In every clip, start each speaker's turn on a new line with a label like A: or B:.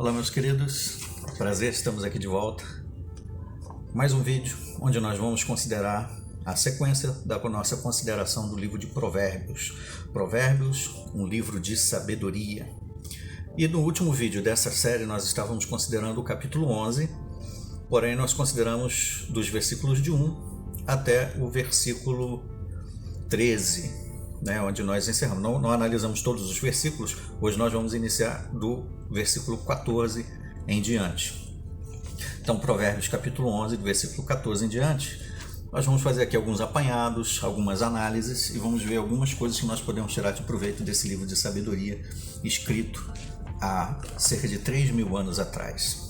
A: Olá, meus queridos, prazer, estamos aqui de volta. Mais um vídeo onde nós vamos considerar a sequência da nossa consideração do livro de Provérbios. Provérbios, um livro de sabedoria. E no último vídeo dessa série nós estávamos considerando o capítulo 11, porém nós consideramos dos versículos de 1 até o versículo 13, onde nós encerramos. Não analisamos todos os versículos, hoje nós vamos iniciar do versículo 14 em diante. Então, Provérbios capítulo 11, do versículo 14 em diante, nós vamos fazer aqui alguns apanhados, algumas análises e vamos ver algumas coisas que nós podemos tirar de proveito desse livro de sabedoria escrito há cerca de 3.000 anos atrás.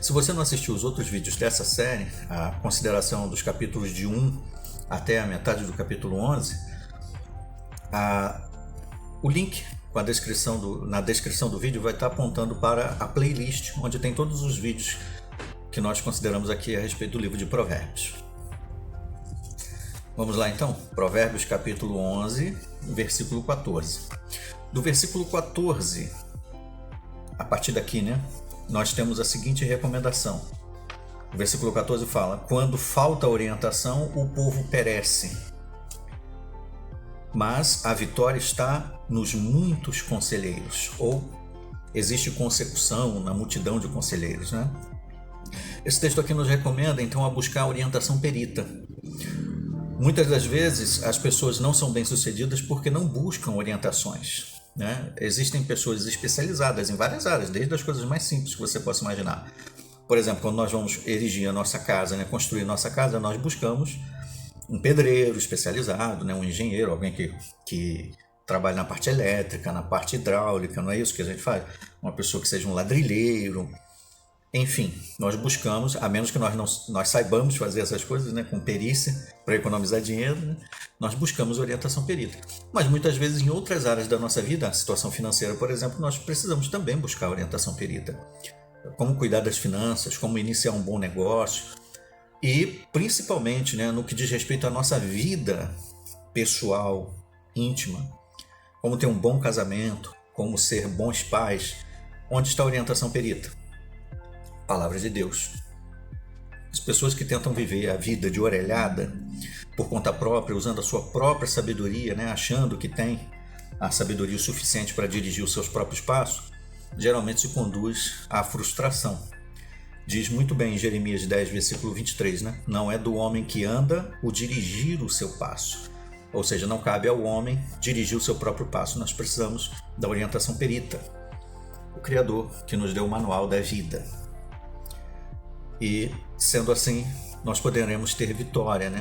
A: Se você não assistiu os outros vídeos dessa série, a consideração dos capítulos de 1 até a metade do capítulo 11, o link com na descrição do vídeo vai estar apontando para a playlist, onde tem todos os vídeos que nós consideramos aqui a respeito do livro de Provérbios. Vamos lá então, Provérbios capítulo 11, versículo 14. Do versículo 14, a partir daqui, nós temos a seguinte recomendação. O versículo 14 fala: quando falta orientação, o povo perece, mas a vitória está nos muitos conselheiros, ou existe consecução na multidão de conselheiros, Esse texto aqui nos recomenda então a buscar a orientação perita. Muitas das vezes as pessoas não são bem-sucedidas porque não buscam orientações, Existem pessoas especializadas em várias áreas, desde as coisas mais simples que você possa imaginar. Por exemplo, quando nós vamos erigir a nossa casa, construir a nossa casa, nós buscamos um pedreiro especializado, um engenheiro, alguém que trabalha na parte elétrica, na parte hidráulica, não é isso que a gente faz? Uma pessoa que seja um ladrilheiro. Enfim, nós buscamos, a menos que nós saibamos fazer essas coisas com perícia, para economizar dinheiro, nós buscamos orientação perita. Mas muitas vezes em outras áreas da nossa vida, a situação financeira, por exemplo, nós precisamos também buscar orientação perita. Como cuidar das finanças, como iniciar um bom negócio. E principalmente no que diz respeito à nossa vida pessoal, íntima, como ter um bom casamento, como ser bons pais. Onde está a orientação perita? Palavra de Deus. As pessoas que tentam viver a vida de orelhada, por conta própria, usando a sua própria sabedoria, achando que tem a sabedoria suficiente para dirigir os seus próprios passos, geralmente se conduz à frustração. Diz muito bem em Jeremias 10, versículo 23, Não é do homem que anda o dirigir o seu passo. Ou seja, não cabe ao homem dirigir o seu próprio passo. Nós precisamos da orientação perita. O Criador que nos deu o manual da vida. E, sendo assim, nós poderemos ter vitória,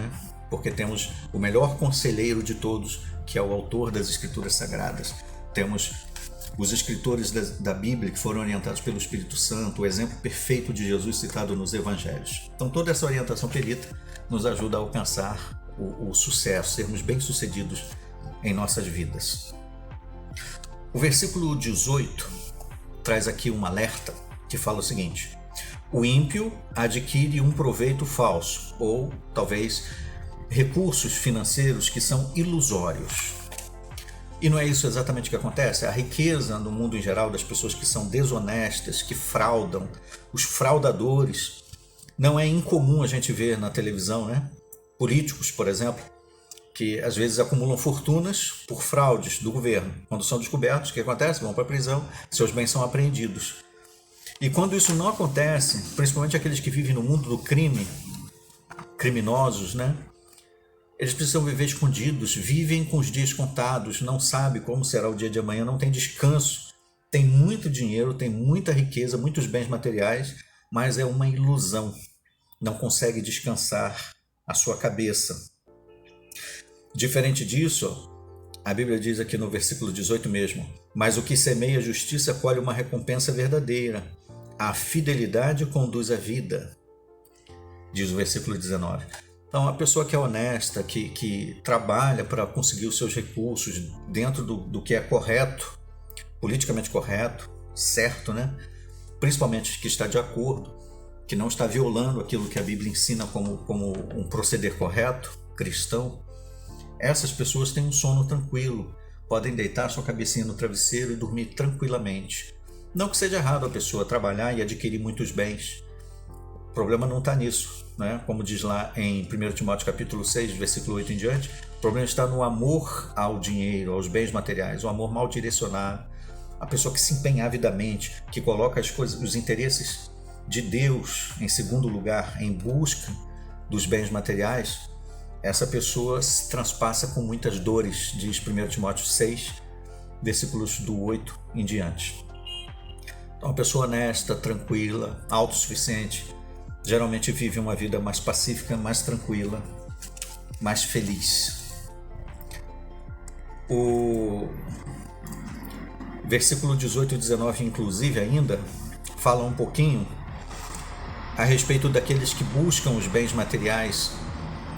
A: Porque temos o melhor conselheiro de todos, que é o autor das Escrituras Sagradas. Temos os escritores da Bíblia que foram orientados pelo Espírito Santo, o exemplo perfeito de Jesus citado nos Evangelhos. Então toda essa orientação perita nos ajuda a alcançar o sucesso, sermos bem-sucedidos em nossas vidas. O versículo 18 traz aqui um alerta que fala o seguinte: o ímpio adquire um proveito falso, ou talvez recursos financeiros que são ilusórios. E não é isso exatamente o que acontece? A riqueza no mundo em geral das pessoas que são desonestas, que fraudam, os fraudadores, não é incomum a gente ver na televisão, Políticos, por exemplo, que às vezes acumulam fortunas por fraudes do governo. Quando são descobertos, o que acontece? Vão para a prisão, seus bens são apreendidos. E quando isso não acontece, principalmente aqueles que vivem no mundo do crime, criminosos, eles precisam viver escondidos, vivem com os dias contados, não sabem como será o dia de amanhã, não tem descanso, tem muito dinheiro, tem muita riqueza, muitos bens materiais, mas é uma ilusão, não consegue descansar a sua cabeça. Diferente disso, a Bíblia diz aqui no versículo 18 mesmo: mas o que semeia a justiça colhe uma recompensa verdadeira, a fidelidade conduz à vida, diz o versículo 19. Então, a pessoa que é honesta, que trabalha para conseguir os seus recursos dentro do que é correto, politicamente correto, certo, Principalmente que está de acordo, que não está violando aquilo que a Bíblia ensina como um proceder correto, cristão, essas pessoas têm um sono tranquilo, podem deitar sua cabecinha no travesseiro e dormir tranquilamente. Não que seja errado a pessoa trabalhar e adquirir muitos bens. O problema não está nisso, né? Como diz lá em 1 Timóteo capítulo 6, versículo 8 em diante, o problema está no amor ao dinheiro, aos bens materiais, o amor mal direcionado, a pessoa que se empenha avidamente, que coloca as coisas, os interesses de Deus em segundo lugar, em busca dos bens materiais, essa pessoa se transpassa com muitas dores, diz 1 Timóteo 6, versículos do 8 em diante. Então, uma pessoa honesta, tranquila, autossuficiente, geralmente vive uma vida mais pacífica, mais tranquila, mais feliz. O versículo 18 e 19, inclusive, ainda fala um pouquinho a respeito daqueles que buscam os bens materiais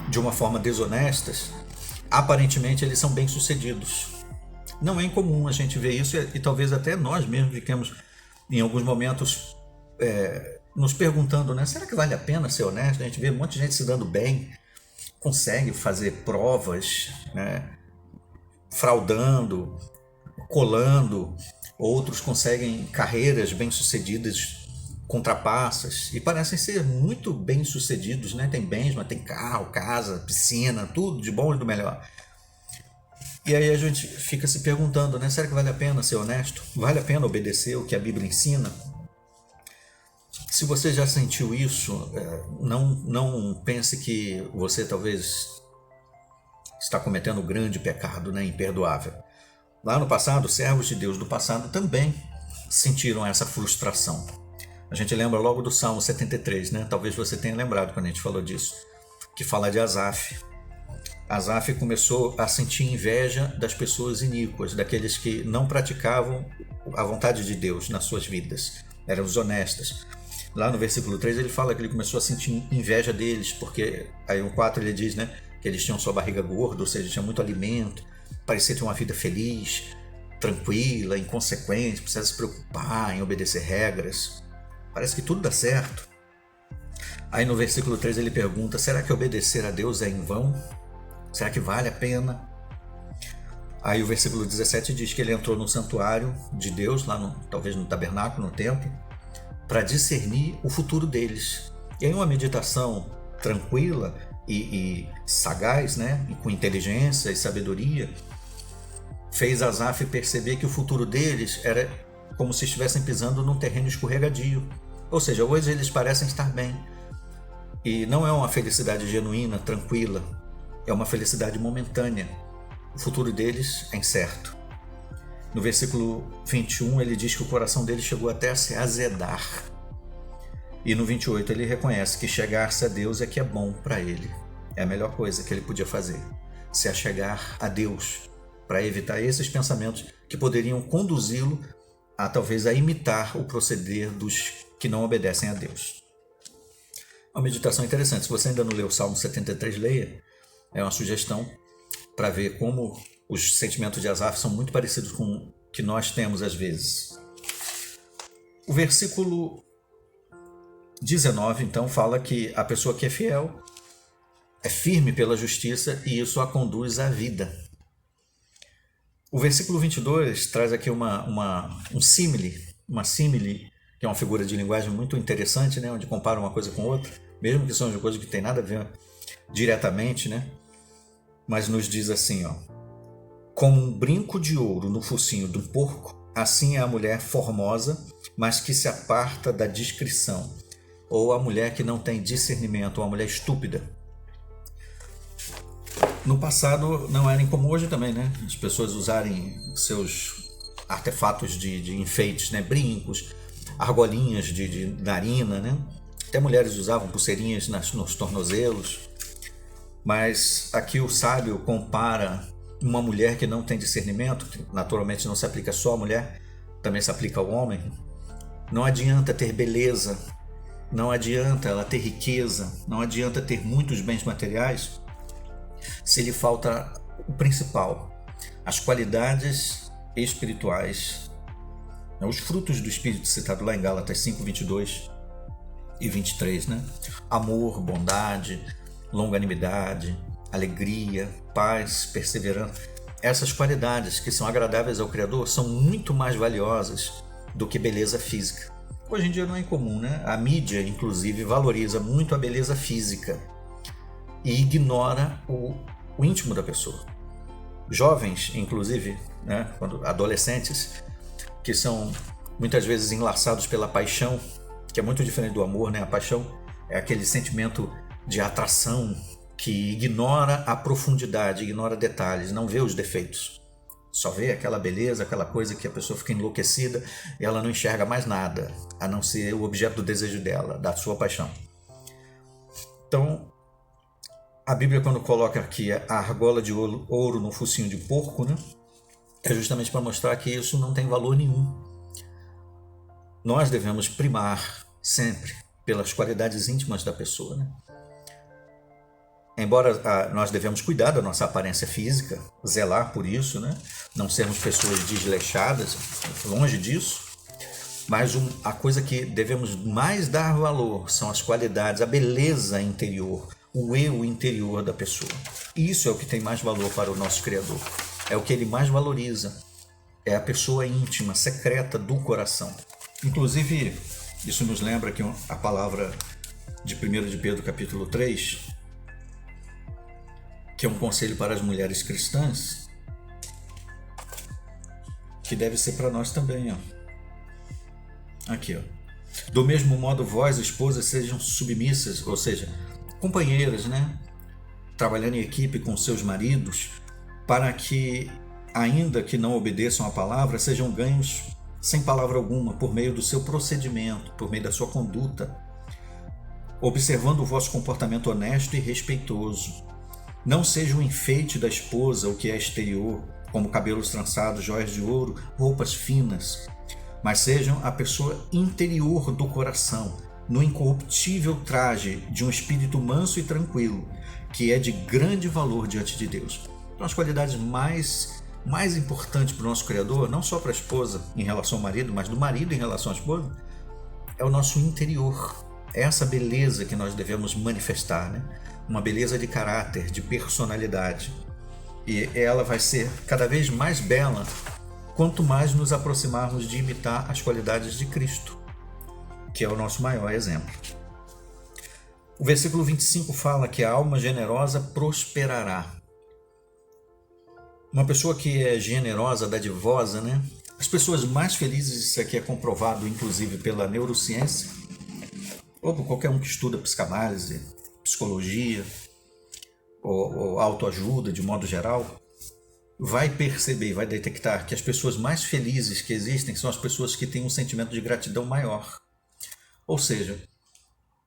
A: de uma forma desonestas. Aparentemente, eles são bem-sucedidos. Não é incomum a gente ver isso e talvez até nós mesmos fiquemos, em alguns momentos, nos perguntando, né? Será que vale a pena ser honesto? A gente vê um monte de gente se dando bem, consegue fazer provas, né? Fraudando, colando, outros conseguem carreiras bem-sucedidas, contrapassas, e parecem ser muito bem-sucedidos, né? Tem bens, mas tem carro, casa, piscina, tudo de bom e do melhor. E aí a gente fica se perguntando, né? Será que vale a pena ser honesto? Vale a pena obedecer o que a Bíblia ensina? Se você já sentiu isso, não pense que você talvez está cometendo um grande pecado, né? Imperdoável. Lá no passado, servos de Deus do passado também sentiram essa frustração. A gente lembra logo do Salmo 73, né? Talvez você tenha lembrado quando a gente falou disso, que fala de Asaf. Asaf começou a sentir inveja das pessoas iníquas, daqueles que não praticavam a vontade de Deus nas suas vidas, eram desonestas. Lá no versículo 3 ele fala que ele começou a sentir inveja deles, porque aí no 4 ele diz, né, que eles tinham sua barriga gorda, ou seja, tinha muito alimento, parecia ter uma vida feliz, tranquila, inconsequente, precisa se preocupar em obedecer regras. Parece que tudo dá certo. Aí no versículo 3 ele pergunta, será que obedecer a Deus é em vão? Será que vale a pena? Aí o versículo 17 diz que ele entrou no santuário de Deus, lá talvez no tabernáculo, no templo, para discernir o futuro deles. E aí uma meditação tranquila e sagaz, né? E com inteligência e sabedoria, fez Asaf perceber que o futuro deles era como se estivessem pisando num terreno escorregadio. Ou seja, hoje eles parecem estar bem. E não é uma felicidade genuína, tranquila, é uma felicidade momentânea. O futuro deles é incerto. No versículo 21 ele diz que o coração deles chegou até a se azedar. E no 28 ele reconhece que chegar-se a Deus é que é bom para ele. É a melhor coisa que ele podia fazer, se achegar a Deus, para evitar esses pensamentos que poderiam conduzi-lo a talvez a imitar o proceder dos que não obedecem a Deus. Uma meditação interessante. Se você ainda não leu o Salmo 73, leia. É uma sugestão para ver como os sentimentos de Asaf são muito parecidos com o que nós temos às vezes. O versículo 19, então, fala que a pessoa que é fiel é firme pela justiça e isso a conduz à vida. O versículo 22 traz aqui um símile, que é uma figura de linguagem muito interessante, né, onde compara uma coisa com outra, mesmo que sejam coisas que não tem nada a ver diretamente, né? Mas nos diz assim, ó: como um brinco de ouro no focinho de um porco, assim é a mulher formosa, mas que se aparta da discrição, ou a mulher que não tem discernimento, ou a mulher estúpida. No passado não era incomum, hoje também, né? As pessoas usarem seus artefatos de enfeites, né? Brincos, argolinhas de narina, né? Até mulheres usavam pulseirinhas nos tornozelos. Mas aqui o sábio compara uma mulher que não tem discernimento, que naturalmente não se aplica só à mulher, também se aplica ao homem. Não adianta ter beleza, não adianta ela ter riqueza, não adianta ter muitos bens materiais, se lhe falta o principal, as qualidades espirituais, os frutos do Espírito citado lá em Gálatas 5, 22 e 23, né? Amor, bondade, longanimidade, alegria, paz, perseverança. Essas qualidades que são agradáveis ao Criador são muito mais valiosas do que beleza física. Hoje em dia não é incomum, né? A mídia, inclusive, valoriza muito a beleza física e ignora o íntimo da pessoa. Jovens, inclusive, né? Adolescentes, que são muitas vezes enlaçados pela paixão, que é muito diferente do amor, né? A paixão é aquele sentimento de atração que ignora a profundidade, ignora detalhes, não vê os defeitos. Só vê aquela beleza, aquela coisa que a pessoa fica enlouquecida e ela não enxerga mais nada, a não ser o objeto do desejo dela, da sua paixão. Então, a Bíblia, quando coloca aqui a argola de ouro no focinho de porco, né, é justamente para mostrar que isso não tem valor nenhum. Nós devemos primar sempre pelas qualidades íntimas da pessoa, né? Embora nós devemos cuidar da nossa aparência física, zelar por isso, né? Não sermos pessoas desleixadas, longe disso, mas a coisa que devemos mais dar valor são as qualidades, a beleza interior, o eu interior da pessoa. Isso é o que tem mais valor para o nosso Criador, é o que ele mais valoriza, é a pessoa íntima, secreta do coração. Inclusive, isso nos lembra que a palavra de 1 de Pedro capítulo 3, que é um conselho para as mulheres cristãs, que deve ser para nós também, ó. Aqui, ó. Do mesmo modo, vós, esposas, sejam submissas, ou seja, companheiras, né? Trabalhando em equipe com seus maridos, para que, ainda que não obedeçam à palavra, sejam ganhos sem palavra alguma, por meio do seu procedimento, por meio da sua conduta, observando o vosso comportamento honesto e respeitoso. Não seja o enfeite da esposa o que é exterior, como cabelos trançados, joias de ouro, roupas finas, mas sejam a pessoa interior do coração, no incorruptível traje de um espírito manso e tranquilo, que é de grande valor diante de Deus. Então, as qualidades mais importantes para o nosso Criador, não só para a esposa em relação ao marido, mas do marido em relação à esposa, é o nosso interior. É essa beleza que nós devemos manifestar, né? Uma beleza de caráter, de personalidade. E ela vai ser cada vez mais bela quanto mais nos aproximarmos de imitar as qualidades de Cristo, que é o nosso maior exemplo. O versículo 25 fala que a alma generosa prosperará. Uma pessoa que é generosa, dadivosa, né? As pessoas mais felizes, isso aqui é comprovado inclusive pela neurociência, ou por qualquer um que estuda psicanálise, psicologia ou autoajuda de modo geral, vai perceber, vai detectar que as pessoas mais felizes que existem são as pessoas que têm um sentimento de gratidão maior. Ou seja,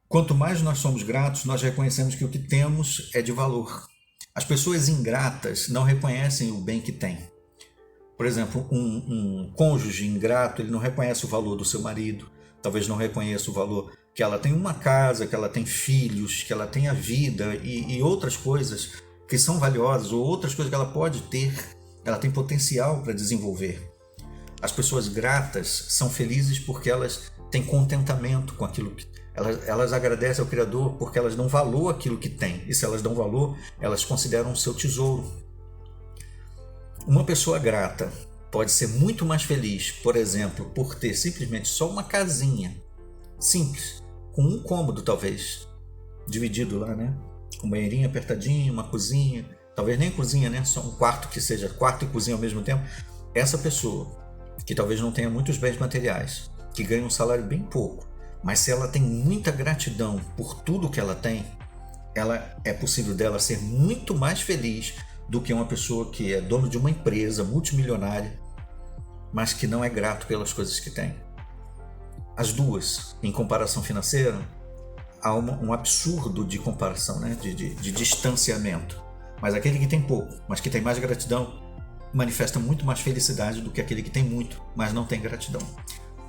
A: quanto mais nós somos gratos, nós reconhecemos que o que temos é de valor. As pessoas ingratas não reconhecem o bem que têm. Por exemplo, um cônjuge ingrato, ele não reconhece o valor do seu marido, talvez não reconheça o valor que ela tem uma casa, que ela tem filhos, que ela tem a vida e outras coisas que são valiosas, ou outras coisas que ela pode ter, ela tem potencial para desenvolver. As pessoas gratas são felizes porque elas têm contentamento com aquilo que elas agradecem ao Criador porque elas dão valor àquilo que têm, e se elas dão valor, elas consideram o seu tesouro. Uma pessoa grata pode ser muito mais feliz, por exemplo, por ter simplesmente só uma casinha simples, com um cômodo talvez, dividido lá, né? Um banheirinho apertadinho, uma cozinha, talvez nem cozinha, né? Só um quarto que seja quarto e cozinha ao mesmo tempo. Essa pessoa, que talvez não tenha muitos bens materiais, que ganha um salário bem pouco, mas se ela tem muita gratidão por tudo que ela tem, é possível dela ser muito mais feliz do que uma pessoa que é dono de uma empresa multimilionária, mas que não é grato pelas coisas que tem. As duas, em comparação financeira, há um absurdo de comparação, né? de distanciamento. Mas aquele que tem pouco, mas que tem mais gratidão, manifesta muito mais felicidade do que aquele que tem muito, mas não tem gratidão.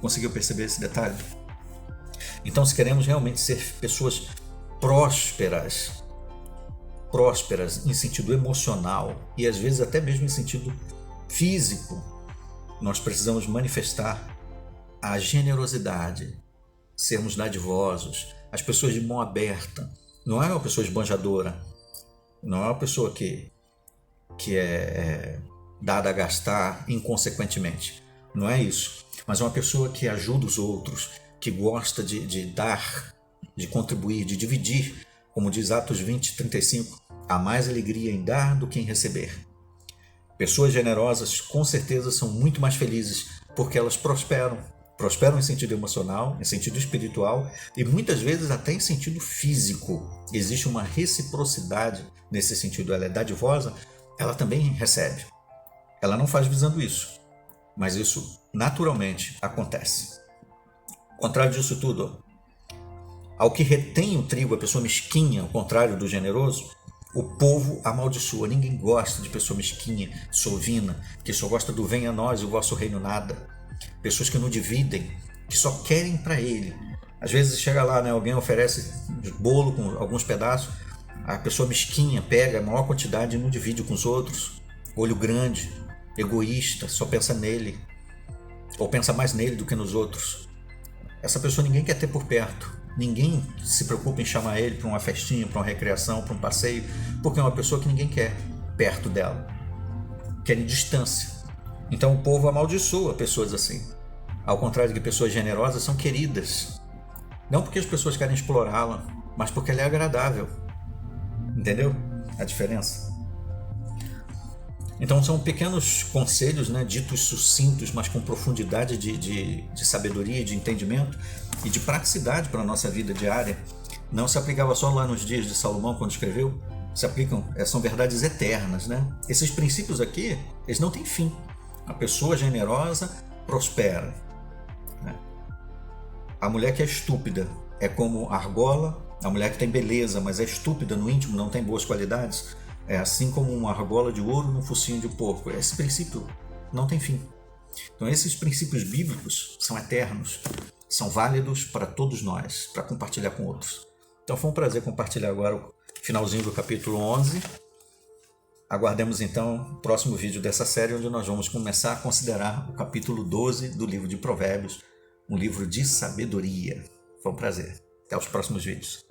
A: Conseguiu perceber esse detalhe? Então, se queremos realmente ser pessoas prósperas em sentido emocional e às vezes até mesmo em sentido físico, nós precisamos manifestar a generosidade, sermos dadivosos, as pessoas de mão aberta. Não é uma pessoa esbanjadora, não é uma pessoa que é dada a gastar inconsequentemente. Não é isso. Mas é uma pessoa que ajuda os outros, que gosta de dar, de contribuir, de dividir. Como diz Atos 20:35, há mais alegria em dar do que em receber. Pessoas generosas com certeza são muito mais felizes porque elas prosperam. Prosperam em sentido emocional, em sentido espiritual e muitas vezes até em sentido físico. Existe uma reciprocidade nesse sentido. Ela é dadivosa, ela também recebe. Ela não faz visando isso, mas isso naturalmente acontece. Ao contrário disso tudo, ao que retém o trigo, a pessoa mesquinha, ao contrário do generoso, o povo amaldiçoa. Ninguém gosta de pessoa mesquinha, sovina, que só gosta do venha a nós e o vosso reino nada. Pessoas que não dividem, que só querem para ele. Às vezes chega lá, né, alguém oferece bolo com alguns pedaços, a pessoa mesquinha pega a maior quantidade e não divide com os outros. Olho grande, egoísta, só pensa nele, ou pensa mais nele do que nos outros. Essa pessoa ninguém quer ter por perto. Ninguém se preocupa em chamar ele para uma festinha, para uma recreação, para um passeio, porque é uma pessoa que ninguém quer perto dela. Querem distância. Então o povo amaldiçoa pessoas assim. Ao contrário de que pessoas generosas são queridas. Não porque as pessoas querem explorá-la, mas porque ela é agradável. Entendeu a diferença? Então são pequenos conselhos, né, ditos sucintos, mas com profundidade de sabedoria, de entendimento e de praticidade para a nossa vida diária. Não se aplicava só lá nos dias de Salomão, quando escreveu, se aplicam, são verdades eternas, né? Esses princípios aqui, eles não têm fim. A pessoa generosa prospera, né? A mulher que é estúpida é como a argola, a mulher que tem beleza, mas é estúpida no íntimo, não tem boas qualidades, é assim como uma argola de ouro no focinho de porco. Esse princípio não tem fim. Então esses princípios bíblicos são eternos, são válidos para todos nós, para compartilhar com outros. Então foi um prazer compartilhar agora o finalzinho do capítulo 11. Aguardemos então o próximo vídeo dessa série, onde nós vamos começar a considerar o capítulo 12 do livro de Provérbios, um livro de sabedoria. Foi um prazer. Até os próximos vídeos.